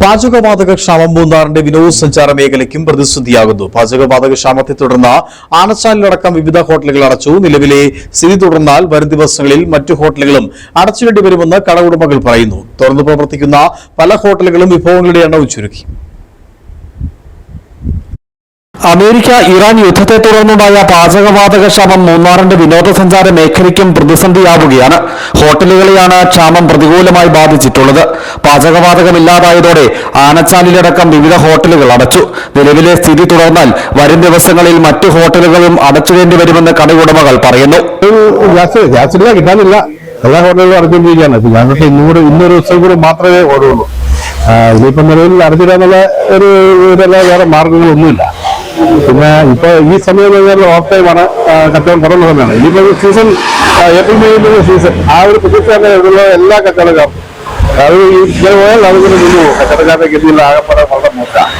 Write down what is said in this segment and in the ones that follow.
പാചകവാതക ക്ഷാമം മൂന്നാറിന്റെ വിനോദസഞ്ചാര മേഖലയ്ക്കും പ്രതിസന്ധിയാകുന്നു. പാചകവാതക ക്ഷാമത്തെ തുടർന്ന് ആനച്ചാലിലടക്കം വിവിധ ഹോട്ടലുകൾ അടച്ചു. നിലവിലെ സ്ഥിതി തുടർന്നാൽ വരും ദിവസങ്ങളിൽ മറ്റു ഹോട്ടലുകളും അടച്ചിടേണ്ടി വരുമെന്ന് കട ഉടമകൾ പറയുന്നു. തുറന്നു പ്രവർത്തിക്കുന്ന പല ഹോട്ടലുകളും വിഭവങ്ങളുടെ എണ്ണവും ചുരുക്കി. അമേരിക്ക ഇറാൻ യുദ്ധത്തെ തുടർന്നുണ്ടായ പാചകവാതക ക്ഷാമം മൂന്നാറിന്റെ വിനോദസഞ്ചാര മേഖലയ്ക്കും പ്രതിസന്ധിയാവുകയാണ്. ഹോട്ടലുകളെയാണ് ക്ഷാമം പ്രതികൂലമായി ബാധിച്ചിട്ടുള്ളത്. പാചകവാതകമില്ലാതായതോടെ ആനച്ചാലിലടക്കം വിവിധ ഹോട്ടലുകൾ അടച്ചു. നിലവിലെ സ്ഥിതി തുടർന്നാൽ വരും ദിവസങ്ങളിൽ മറ്റു ഹോട്ടലുകളും അടച്ചിടേണ്ടി വരുമെന്ന് കടയുടമകൾ പറയുന്നു. ഗ്യാസില്ല, കിട്ടാനില്ല. എല്ലാ ഹോട്ടലുകളും അടച്ചുകൊണ്ടിരിക്കുകയാണ്. ഞങ്ങൾക്ക് ഇന്നൊരു ദിവസം കൂടി മാത്രമേ ഓടുള്ളൂ. ഇനിയിപ്പം നിലവിൽ അടച്ചിടാന്നുള്ള വേറെ മാർഗങ്ങളൊന്നുമില്ല. പിന്നെ ഇപ്പൊ ഈ സമയം ഓഫ് ടൈമാണ്, കച്ചവടം കുറഞ്ഞ സമയമാണ്. ഇനിയിപ്പോ സീസൺ ഏപ്രിൽ മെയിൻ്റെ സീസൺ, ആ ഒരു പ്രതീക്ഷ തന്നെ ഉള്ള എല്ലാ കച്ചവടക്കാർക്കും അത് ഇങ്ങനെ പോയാൽ അതിങ്ങനെ നിന്ന് പോകും. കച്ചവടക്കാരുടെ ഗതിയിൽ ആകപ്പെടാൻ വളരെ മോശമാണ്.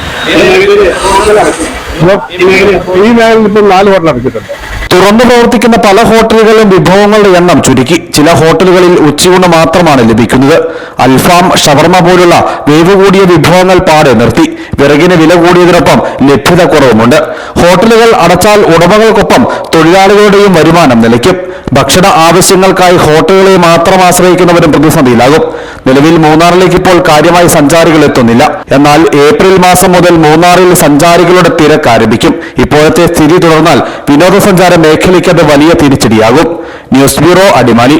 ഈ മേഖലയിൽ ഇപ്പം 4 ഹോട്ടൽ അടച്ചിട്ടുണ്ട്. തുറന്നു പ്രവർത്തിക്കുന്ന പല ഹോട്ടലുകളിലും വിഭവങ്ങളുടെ എണ്ണം ചുരുക്കി. ചില ഹോട്ടലുകളിൽ ഉച്ചയൂണ് മാത്രമാണ് ലഭിക്കുന്നത്. അൽഫാം, ഷവർമ പോലുള്ള വേവ് കൂടിയ വിഭവങ്ങൾ പാടെ നിർത്തി. വിറകിന് വില കൂടിയതിനൊപ്പം ലഭ്യത കുറവുമുണ്ട്. ഹോട്ടലുകൾ അടച്ചാൽ ഉടമകൾക്കൊപ്പം തൊഴിലാളികളുടെയും വരുമാനം നിലയ്ക്കും. ഭക്ഷണ ആവശ്യങ്ങൾക്കായി ഹോട്ടലുകളെ മാത്രം ആശ്രയിക്കുന്നവരും പ്രതിസന്ധിയിലാകും. നിലവിൽ മൂന്നാറിലേക്ക് ഇപ്പോൾ കാര്യമായി സഞ്ചാരികൾ എത്തുന്നില്ല. എന്നാൽ ഏപ്രിൽ മാസം മുതൽ മൂന്നാറിൽ സഞ്ചാരികളുടെ തിരക്ക് ആരംഭിക്കും. ഇപ്പോഴത്തെ സ്ഥിതി തുടർന്നാൽ വിനോദസഞ്ചാര മേഖലയ്ക്ക് അത് വലിയ തിരിച്ചടിയാകും. News bureau, Adimali.